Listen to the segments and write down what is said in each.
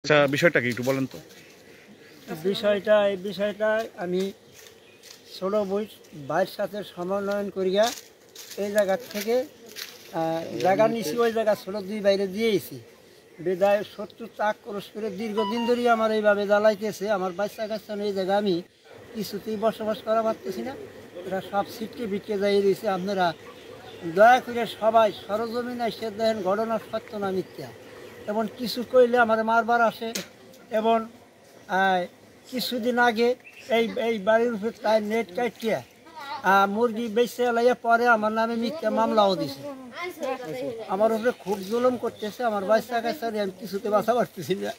আচ্ছা, বিষয়টা কি একটু বলেন তো? এই বিষয়টা আমি ছোট ভাইয়ের সাথে সমন্বয়ন করিয়া এই জায়গার থেকে জায়গা নিছি, ওই জায়গা ছোট দুই বাইরে দিয়েছি। বিদায় শত্রু তাক ক্রস করে দীর্ঘদিন ধরেই আমার এইভাবে জ্বালাইতেছে। আমার বাচ্চা কাচ্চা এই জায়গা আমি কিছুতেই বসবাস করা পারতেছি না। এরা সব ছিটকে বিটকে যাই দিয়েছে। আপনারা দয়া করে সবাই সরজমিনে এসে দেখেন ঘটনা সত্য না মিথ্যা। এবং কিছু কইলে আমার মারবার আসে। এবং কিছুদিন আগে এই এই বাড়ির উপরে তাই নেট কাটিয়া মুরগি বেচতে লাইয়া পরে আমার নামে মিথ্যা মামলাও দিছে। আমার উপরে খুব জুলুম করতেছে। আমার বাচ্চা কাচ্চা আমি কিছুতে বাঁচা পারতেছি না।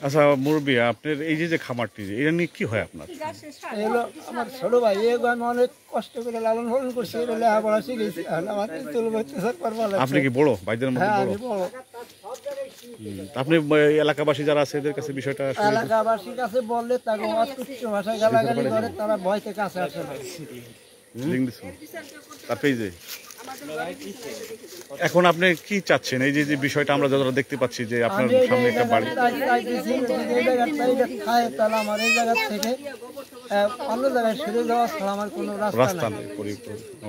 আচ্ছা মুরব্বী, আপনার এই যে খামারটি এটা নিয়ে কি হয় আপনার? এগুলো আমার ছোট ভাই, এগুলো আমি অনেক কষ্ট করে লালন পালন করছি। এগুলো লেখাপড়া শিখেছি। আমার আপনি কি বড় ভাইদের মধ্যে? হ্যাঁ, বড়। আমি বড়। আপনি এলাকাবাসী যারা আছে এদের কাছে বিষয়টা এলাকাবাসীর কাছে বললে তাকে অতুচ্ছ ভাষায় গালাগালি করে, তারা ভয়তে কাছে আসে না। এখন আপনি কি চাচ্ছেন? এই যে বিষয়টা আমরা যতটা দেখতে পাচ্ছি যে আপনার সামনে একটা বাড়ি, আমার এই জায়গা থেকে অন্য জায়গায় সরে যাওয়া ছাড়া আমার কোনো রাস্তা নেই।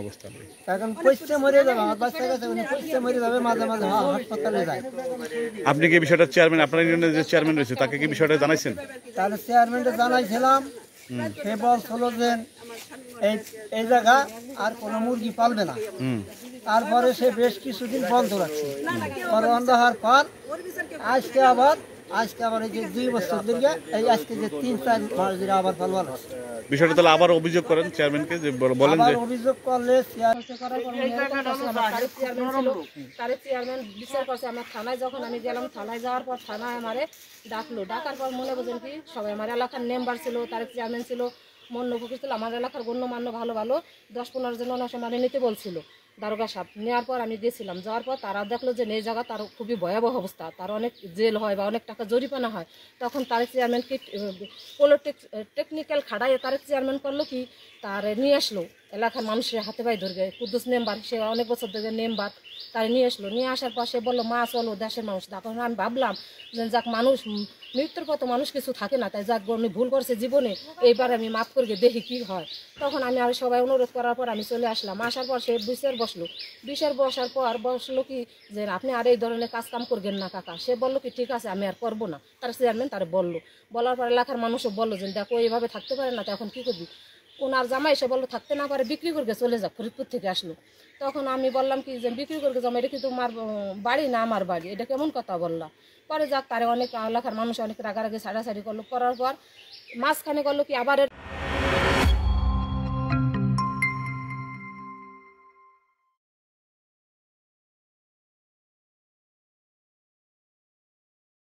অবস্থা নেই। এখন পয়সা মরে যাবে, আমার বাচ্চা কাছে পয়সা মরে যাবে, মাঝে মাঝে হাসপাতালে যায়। আপনি কি বিষয়টা চেয়ারম্যান, আপনার ইউনিয়নের যে চেয়ারম্যান রয়েছে তাকে কি বিষয়টা জানাইছেন? তাহলে চেয়ারম্যানটা জানাইছিলাম। সে বলছিল যে এই এই জায়গা আর কোনো মুরগি পালবে না। তারপরে সে বেশ কিছুদিন বন্ধ রাখছে। বন্ধ হওয়ার পর আজকে আবার এই যে 2 বছর ধরে এই আজকে যে 3-4 মাস ধরে আবার পালবা লাগছে। বিষয়টা তাহলে আবার অভিযোগ করেন চেয়ারম্যানকে, যে বলেন যে অভিযোগ করলে চেয়ারম্যান বিচার করছে। আমার থানায় যখন আমি গেলাম, থানায় যাওয়ার পর থানায় আমারে ডাকার পর মনে বোঝেন কি সবাই আমার এলাকার মেম্বার ছিল, তার চেয়ারম্যান ছিল, মন্য ফকির ছিল, আমার এলাকার গণ্যমান্য ভালো ভালো 10-15 জন অনেক সময় নিতে বলছিল দারোগা সাহেব। নেওয়ার পর আমি গেছিলাম, যাওয়ার পর তারা দেখলো যে এই জায়গা তার খুবই ভয়াবহ অবস্থা, তার অনেক জেল হয় বা অনেক টাকা জরিমানা হয়। তখন তার চেয়ারম্যানকে টেকনিক্যাল খাড়াইয়ে তার চেয়ারম্যান করলো কি, তার নিয়ে আসলো এলাকার মানুষের হাতে পায়ে ধরে, কুদ্দুস মেম্বার, সে অনেক বছর ধরে মেম্বার, তার নিয়ে আসলো। নিয়ে আসার পর সে বললো মা চলো দেশের মানুষ। তখন আমি ভাবলাম যে যাক, মানুষ মৃত্যুর পর তো মানুষ কিছু থাকে না, তাই যাক উনি ভুল করছে জীবনে, এইবার আমি মাফ করে দেখি কি হয়। তখন আমি আর সবাই অনুরোধ করার পর আমি চলে আসলাম। আসার পর সে বসার বসার পর বসলো কি যে আপনি আর এই ধরনের কাজ কাম করবেন না কাকা। সে বললো কি ঠিক আছে আমি আর করবো না। তার চেয়ারম্যান তার বললো, বলার পর এলাকার মানুষও বললো যে দেখো এইভাবে থাকতে পারে না, তো এখন কী করবি। ওনার জামাই এসে বললো থাকতে না পারে বিক্রি করে চলে যাক, ফরিদপুর থেকে আসলো। তখন আমি বললাম কি যে বিক্রি করে জামা, এটা কি তোমার বাড়ি না আমার বাড়ি, এটা কেমন কথা বললাম। পরে যাক তারে অনেক এলাকার মানুষ অনেক রাগারাগি ছাড়াছাড়ি করলো, করার পর মাঝখানে করলো কি আবার